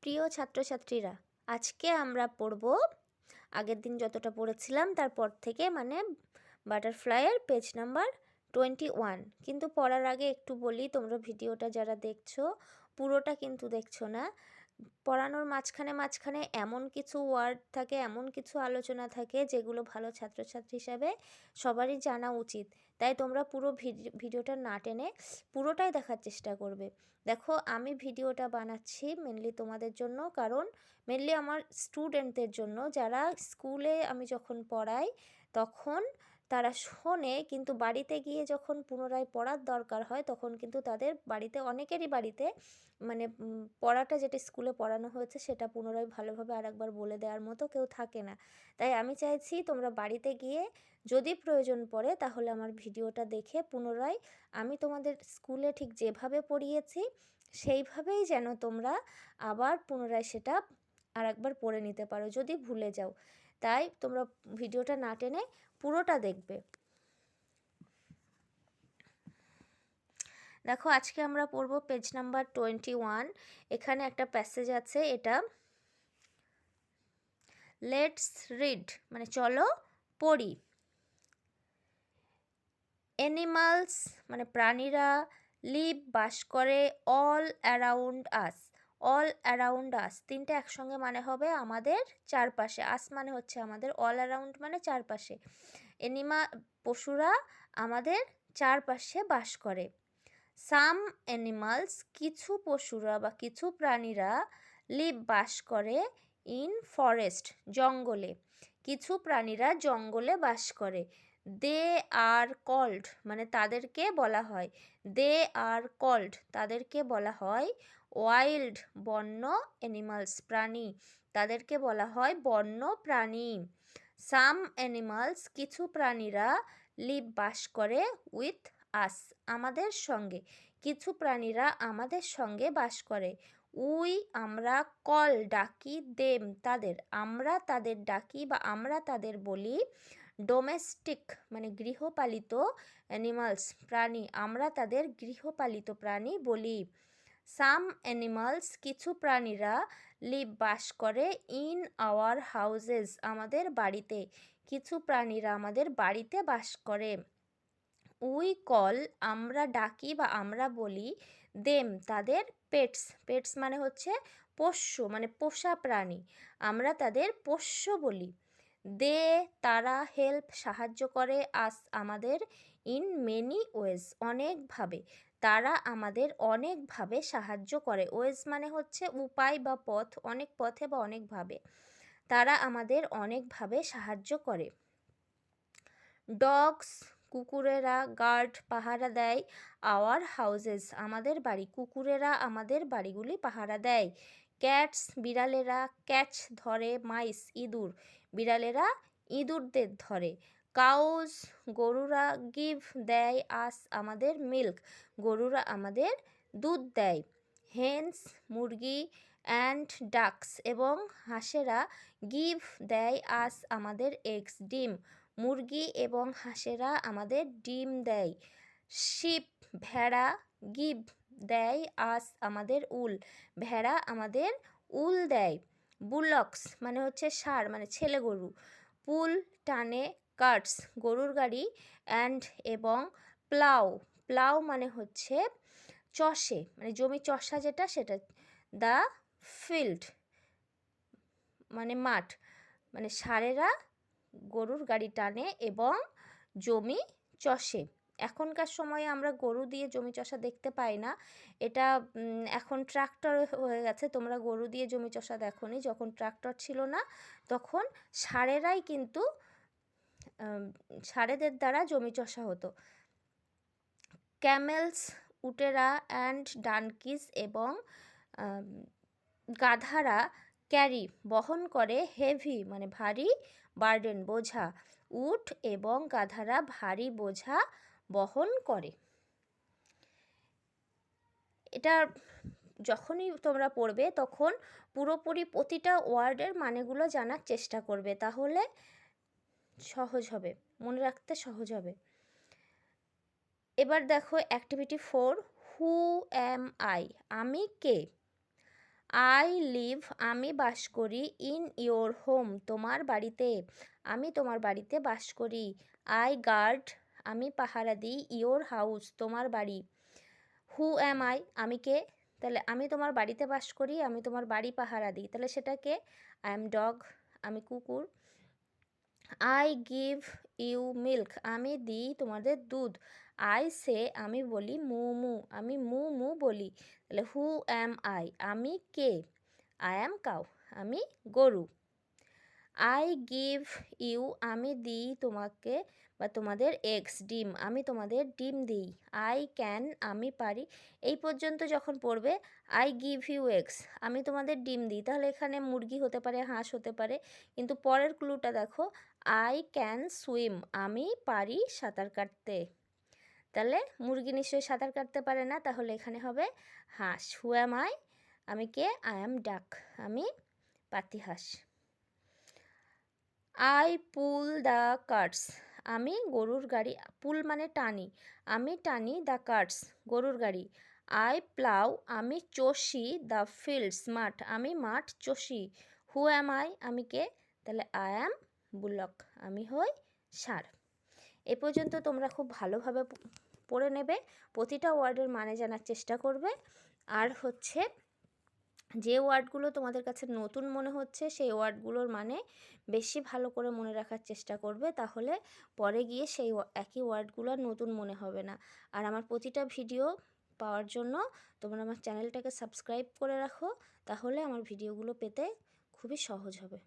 প্রিয় ছাত্রছাত্রীরা, আজকে আমরা পড়ব আগের দিন যতটা পড়েছিলাম তারপর থেকে, মানে বাটারফ্লাইয়ের পেজ নাম্বার 21। কিন্তু পড়ার আগে একটু বলি, তোমরা ভিডিওটা যারা দেখছো পুরোটা কিন্তু দেখছো না। পড়ানোর মাঝখানে মাঝখানে এমন কিছু ওয়ার্ড থাকে, এমন কিছু আলোচনা থাকে যেগুলো ভালো ছাত্রছাত্রী হিসাবে সবারই জানা উচিত। তাই তোমরা পুরো ভিডিওটা না টেনে পুরোটাই দেখার চেষ্টা করবে। দেখো, আমি ভিডিওটা বানাচ্ছি মেনলি তোমাদের জন্য, কারণ মেনলি আমার স্টুডেন্টদের জন্য, যারা স্কুলে আমি যখন পড়াই তখন তারা শোনে, কিন্তু বাড়িতে গিয়ে যখন পুনরায় পড়ার দরকার হয় তখন কিন্তু তাদের বাড়িতে, অনেকেরই বাড়িতে, মানে পড়াটা যেটা স্কুলে পড়ানো হয়েছে সেটা পুনরায় ভালোভাবে আরেকবার বলে দেওয়ার মতো কেউ থাকে না। তাই আমি চাইছি তোমরা বাড়িতে গিয়ে যদি প্রয়োজন পড়ে তাহলে আমার ভিডিওটা দেখে পুনরায় আমি তোমাদের স্কুলে ঠিক যেভাবে পড়িয়েছি সেইভাবেই যেন তোমরা আবার পুনরায় সেটা আরেকবার পড়ে নিতে পারো যদি ভুলে যাও। তাই তোমরা ভিডিওটা না টেনে পুরোটা দেখবে। দেখো, আজকে আমরা পড়ব পেজ নাম্বার 21। এখানে একটা প্যাসেজ আছে, এটা লেটস রিড, মানে চলো পড়ি। অ্যানিমালস মানে প্রাণীরা, লিভ বাস করে, all around us, all around us তিনটে একসঙ্গে মানে হবে আমাদের চারপাশে। আস মানে হচ্ছে আমাদের, অল অ্যারাউন্ড মানে চারপাশে। পশুরা আমাদের চারপাশে বাস করে। সাম অ্যানিমালস কিছু পশুরা বা কিছু প্রাণীরা, লিভ বাস করে, ইন ফরেস্ট জঙ্গলে, কিছু প্রাণীরা জঙ্গলে বাস করে। দে আর কল্ড মানে তাদেরকে বলা হয়, দে আর কল্ড তাদেরকে বলা হয় ওয়াইল্ড বন্য অ্যানিমালস প্রাণী, তাদেরকে বলা হয় বন্য প্রাণী। সাম অ্যানিমালস কিছু প্রাণীরা, লিভ বাস করে, উইথ আস আমাদের সঙ্গে, কিছু প্রাণীরা আমাদের সঙ্গে বাস করে। উই আমরা, কল ডাকি, দেম তাদের আমরা তাদের ডাকি বা আমরা তাদের বলি। ডোমেস্টিক মানে গৃহপালিত, অ্যানিমালস প্রাণী আমরা তাদের গৃহপালিত প্রাণী বলি। সাম অ্যানিমালস কিছু প্রাণীরা, লিভ বাস করে, ইন আওয়ার হাউজেস আমাদের বাড়িতে, কিছু প্রাণীরা আমাদের বাড়িতে বাস করে। উই কল আমরা ডাকি বা আমরা বলি, দেম তাদের পেটস, পেটস মানে হচ্ছে পোষ্য মানে পোষা প্রাণী, আমরা তাদের পোষ্য বলি। দে তারা, হেল্প সাহায্য করে, আস আমাদের, ইন মেনি ওয়েজ অনেকভাবে, তারা আমাদের অনেকভাবে সাহায্য করে। ওয়েজ মানে হচ্ছে উপায় বা পথ, অনেক পথে বা অনেকভাবে, তারা আমাদের অনেকভাবে সাহায্য করে। ডগস কুকুরেরা, গার্ড পাহারা দেয়, আওয়ার হাউজেস আমাদের বাড়ি, কুকুরেরা আমাদের বাড়িগুলি পাহারা দেয়। ক্যাটস বিড়ালেরা, ক্যাচ ধরে, মাইস ইঁদুর বিড়ালেরা ইঁদুরদের ধরে। কাউজ গরুরা, গিভ দেয়, আস আমাদের, মিল্ক গরুরা আমাদের দুধ দেয়। হেন্স মুরগি, অ্যান্ড ডাকস এবং হাঁসেরা, গিভ দেয়, আস আমাদের, এগস ডিম মুরগি এবং হাঁসেরা আমাদের ডিম দেয়। শিপ ভেড়া, গিভ দেয়, আস আমাদের, উল ভেড়া আমাদের উল দেয়। বুলক্স মানে হচ্ছে ষাঁড় মানে ছেলে গরু, পুল টানে, কার্টস গরুর গাড়ি, অ্যান্ড এবং প্লাউ, প্লাউ মানে হচ্ছে চষে মানে জমি চষা যেটা সেটা। দ্য ফিল্ড মানে মাঠ, মানে ষাঁড়েরা গরুর গাড়ি টানে এবং জমি চষে। এখনকার সময়ে আমরা গরু দিয়ে জমি চষা দেখতে পাই না, এটা এখন ট্রাক্টর হয়ে গেছে। তোমরা গরু দিয়ে জমি চষা দেখোনি, যখন ট্রাক্টর ছিল না তখন ষাঁড়েরাই কিন্তু ষাঁড়েদের দ্বারা জমি চষা হতো। ক্যামেলস উটেরা, অ্যান্ড ডানকিস এবং গাধারা, ক্যারি বহন করে, হেভি মানে ভারী, বার্ডেন বোঝা, উট এবং গাধারা ভারী বোঝা বহন করে। এটা যখনই তোমরা পড়বে তখন পুরোপুরি প্রতিটা ওয়ার্ডের মানেগুলো জানার চেষ্টা করবে, তাহলে সহজ হবে, মনে রাখতে সহজ হবে। এবার দেখো অ্যাক্টিভিটি 4, হু অ্যাম আই আমি কে। আই লিভ আমি বাস করি ইন ইয়োর হোম তোমার বাড়িতে, আমি তোমার বাড়িতে বাস করি। আই গার্ড আমি পাহারা দিই ইয়োর হাউস তোমার বাড়ি। হু অ্যাম আই আমি কে? তাহলে আমি তোমার বাড়িতে বাস করি, আমি তোমার বাড়ি পাহারা দিই, তাহলে সেটা কে? আই এম ডগ আমি কুকুর। আই গিভ ইউ মিল্ক আমি দিই তোমাদের দুধ। আই সে আমি বলি মু মু আমি মু মু বলি। তাহলে হু অ্যাম আই আমি কে? আই অ্যাম কাউ আমি গরু। আই গিভ ইউ আমি দিই তোমাকে বা তোমাদের এগস ডিম আমি তোমাদের ডিম দিই। আই ক্যান আমি পারি। এই পর্যন্ত যখন পড়বে আই গিভ ইউ এগস আমি তোমাদের ডিম দিই, তাহলে এখানে মুরগি হতে পারে, হাঁস হতে পারে, কিন্তু পরের ক্লুটা দেখো, আই ক্যান সুইম আমি পারি সাঁতার কাটতে। তাহলে মুরগি নিশ্চয়ই সাঁতার কাটতে পারে না, তাহলে এখানে হবে হাঁস। হু অ্যাম আই আমি কে? আই অ্যাম ডাক আমি পাতিহাঁস। আই পুল দ্য কার্টস আমি গরুর গাড়ি, পুল মানে টানি, আমি টানি দ্য কার্টস গরুর গাড়ি। আই প্লাউ আমি চষি দ্য ফিল্ডস মাঠ আমি মাঠ চষি। হু অ্যাম আই আমি কে? তাহলে আই অ্যাম বুলক আমি হই ষাঁড়। এ পর্যন্ত তোমরা খুব ভালোভাবে পড়ে নেবে, প্রতিটা ওয়ার্ডের মানে জানার চেষ্টা করবে, আর হচ্ছে যে ওয়ার্ডগুলো তোমাদের কাছে নতুন মনে হচ্ছে সেই ওয়ার্ডগুলোর মানে বেশি ভালো করে মনে রাখার চেষ্টা করবে, তাহলে পরে গিয়ে সেই একই ওয়ার্ডগুলো আর নতুন মনে হবে না। আর আমার প্রতিটা ভিডিও পাওয়ার জন্য তোমরা আমার চ্যানেলটাকে সাবস্ক্রাইব করে রাখো, তাহলে আমার ভিডিওগুলো পেতে খুবই সহজ হবে।